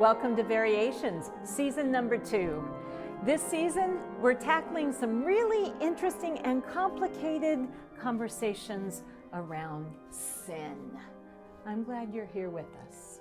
Welcome to Variations, season number 2. This season, we're tackling some really interesting and complicated conversations around sin. I'm glad you're here with us.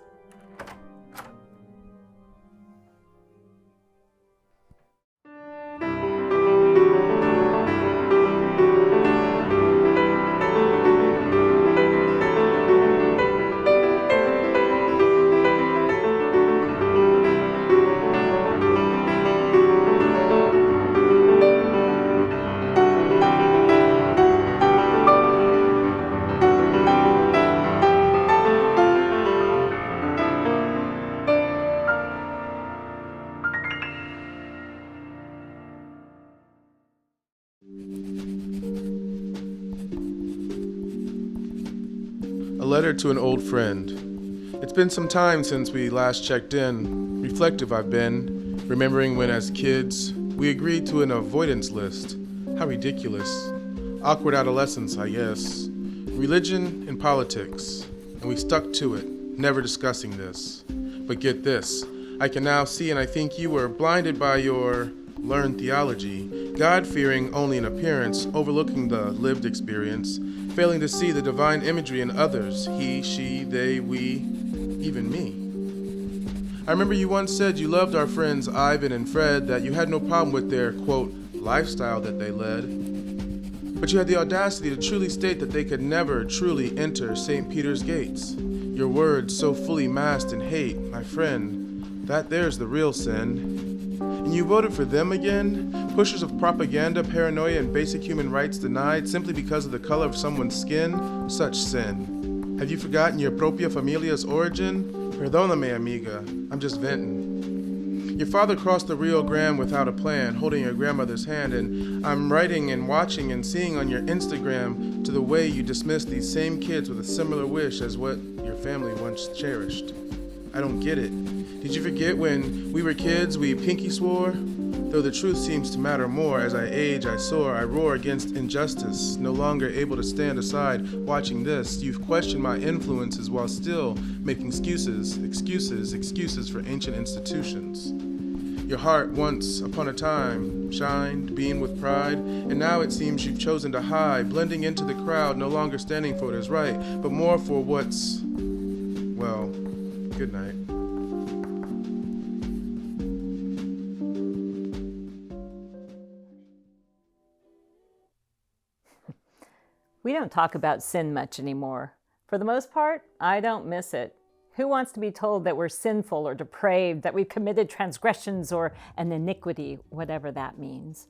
A letter to an old friend. It's been some time since we last checked in. Reflective I've been, remembering when as kids, we agreed to an avoidance list. How ridiculous. Awkward adolescence, I guess. Religion and politics. And we stuck to it, never discussing this. But get this, I can now see and I think you were blinded by your learned theology, God-fearing only in appearance, overlooking the lived experience, failing to see the divine imagery in others, he, she, they, we, even me. I remember you once said you loved our friends Ivan and Fred, that you had no problem with their, quote, lifestyle that they led. But you had the audacity to truly state that they could never truly enter St. Peter's gates. Your words so fully masked in hate, my friend, that there's the real sin. And you voted for them again? Pushers of propaganda, paranoia, and basic human rights denied simply because of the color of someone's skin? Such sin. Have you forgotten your propia familia's origin? Perdóname, amiga. I'm just venting. Your father crossed the Rio Grande without a plan, holding your grandmother's hand, and I'm writing and watching and seeing on your Instagram to the way you dismiss these same kids with a similar wish as what your family once cherished. I don't get it. Did you forget when we were kids, we pinky swore? Though the truth seems to matter more, as I age, I soar, I roar against injustice, no longer able to stand aside watching this. You've questioned my influences while still making excuses for ancient institutions. Your heart once upon a time shined, beamed with pride, and now it seems you've chosen to hide, blending into the crowd, no longer standing for what is right, but more for what's, well, good night. We don't talk about sin much anymore. For the most part, I don't miss it. Who wants to be told that we're sinful or depraved, that we've committed transgressions or an iniquity, whatever that means?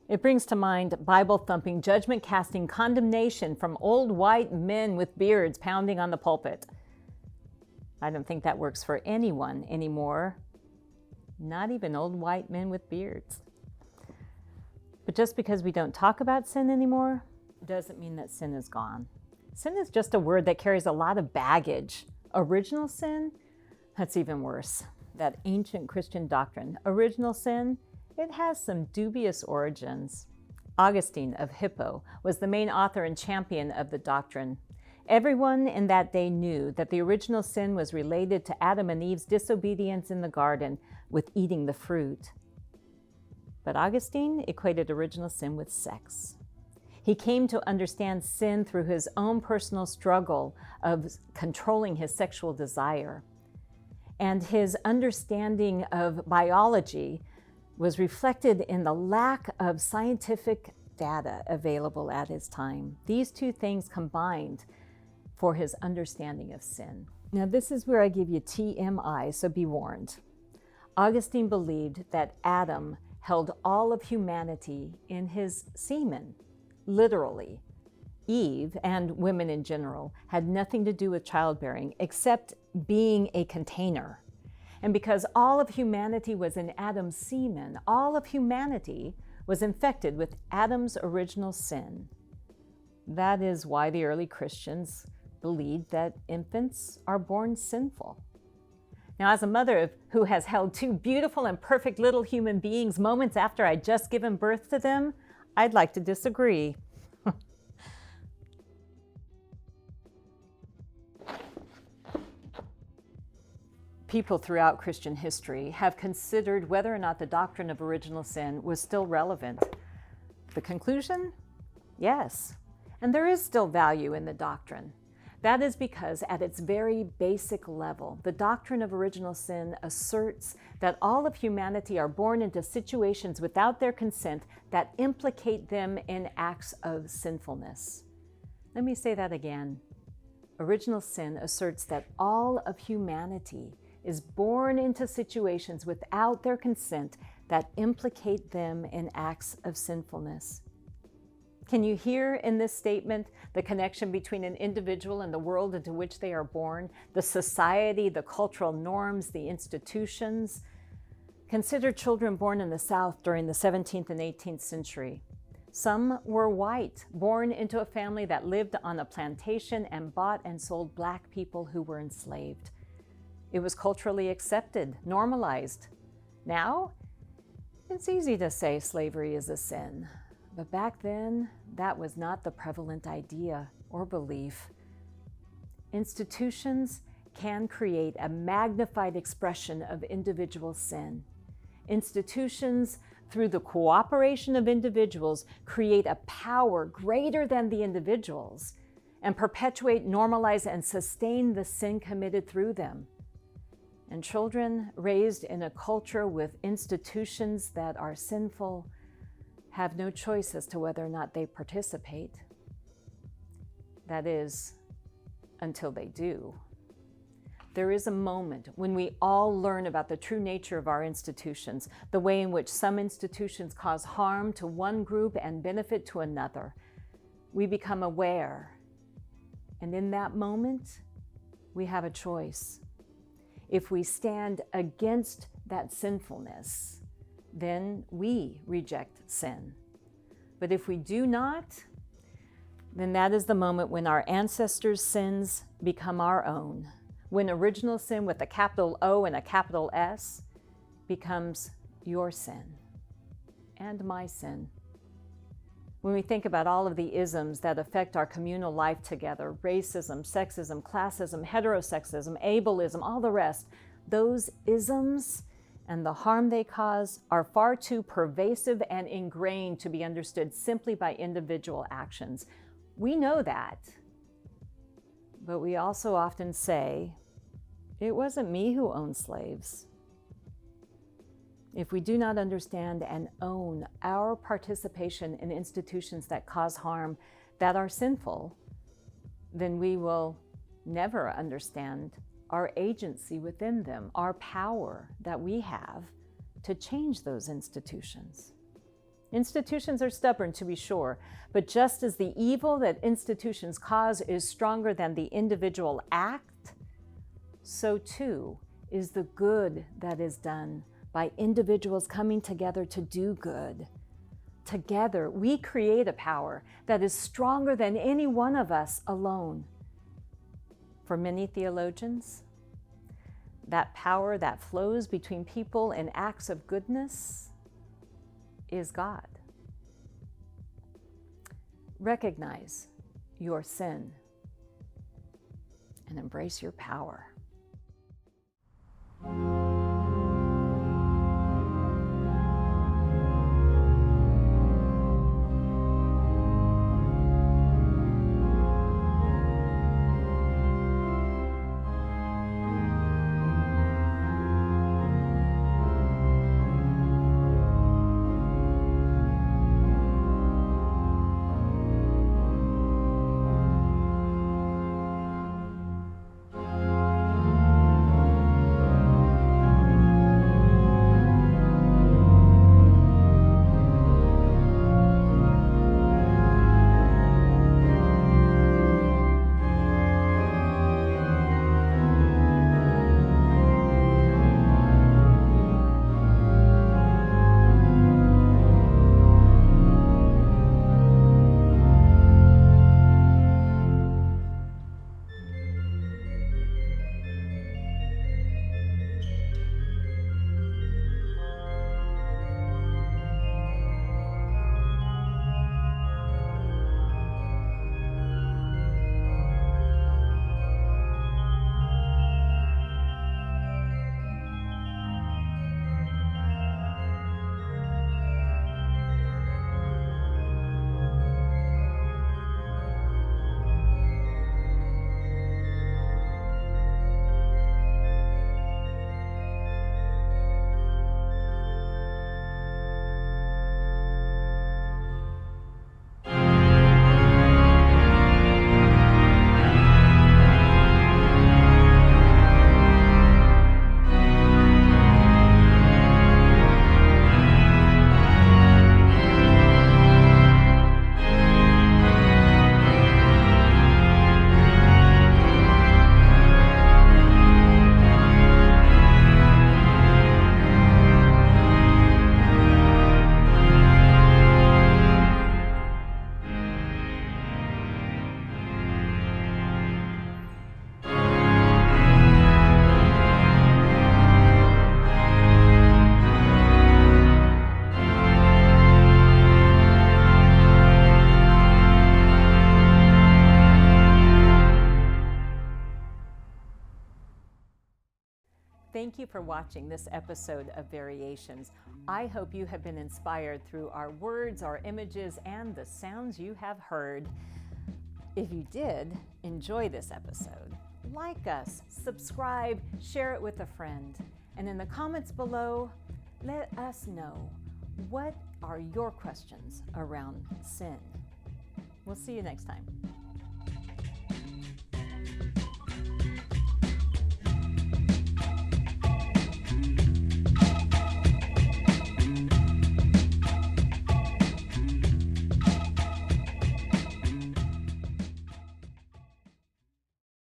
It brings to mind Bible-thumping, judgment-casting condemnation from old white men with beards pounding on the pulpit. I don't think that works for anyone anymore, not even old white men with beards. But just because we don't talk about sin anymore doesn't mean that sin is gone. Sin is just a word that carries a lot of baggage. Original sin? That's even worse. That ancient Christian doctrine, original sin, it has some dubious origins. Augustine of Hippo was the main author and champion of the doctrine. Everyone in that day knew that the original sin was related to Adam and Eve's disobedience in the garden with eating the fruit. But Augustine equated original sin with sex. He came to understand sin through his own personal struggle of controlling his sexual desire. And his understanding of biology was reflected in the lack of scientific data available at his time. These two things combined for his understanding of sin. Now, this is where I give you TMI, so be warned. Augustine believed that Adam held all of humanity in his semen. Literally. Eve, and women in general, had nothing to do with childbearing except being a container. And because all of humanity was in Adam's semen, all of humanity was infected with Adam's original sin. That is why the early Christians believed that infants are born sinful. Now, as a mother who has held two beautiful and perfect little human beings moments after I'd just given birth to them, I'd like to disagree. People throughout Christian history have considered whether or not the doctrine of original sin was still relevant. The conclusion? Yes. And there is still value in the doctrine. That is because at its very basic level, the doctrine of original sin asserts that all of humanity are born into situations without their consent that implicate them in acts of sinfulness. Let me say that again. Original sin asserts that all of humanity is born into situations without their consent that implicate them in acts of sinfulness. Can you hear in this statement the connection between an individual and the world into which they are born, the society, the cultural norms, the institutions? Consider children born in the South during the 17th and 18th century. Some were white, born into a family that lived on a plantation and bought and sold black people who were enslaved. It was culturally accepted, normalized. Now, it's easy to say slavery is a sin. But back then, that was not the prevalent idea or belief. Institutions can create a magnified expression of individual sin. Institutions, through the cooperation of individuals, create a power greater than the individuals and perpetuate, normalize, and sustain the sin committed through them. And children raised in a culture with institutions that are sinful have no choice as to whether or not they participate. That is, until they do. There is a moment when we all learn about the true nature of our institutions, the way in which some institutions cause harm to one group and benefit to another. We become aware, and in that moment, we have a choice. If we stand against that sinfulness, then we reject sin. But if we do not, then that is the moment when our ancestors' sins become our own, when original sin with a capital O and a capital S becomes your sin and my sin. When we think about all of the isms that affect our communal life together, racism, sexism, classism, heterosexism, ableism, all the rest, those isms and the harm they cause are far too pervasive and ingrained to be understood simply by individual actions. We know that, but we also often say, it wasn't me who owned slaves. If we do not understand and own our participation in institutions that cause harm, that are sinful, then we will never understand our agency within them, our power that we have to change those institutions. Institutions are stubborn, to be sure, but just as the evil that institutions cause is stronger than the individual act, so too is the good that is done by individuals coming together to do good. Together, we create a power that is stronger than any one of us alone. For many theologians, that power that flows between people in acts of goodness is God. Recognize your sin and embrace your power. Thank you for watching this episode of Variations. I hope you have been inspired through our words, our images, and the sounds you have heard. If you did enjoy this episode, like us, subscribe, share it with a friend, and in the comments below, let us know, what are your questions around sin? We'll see you next time.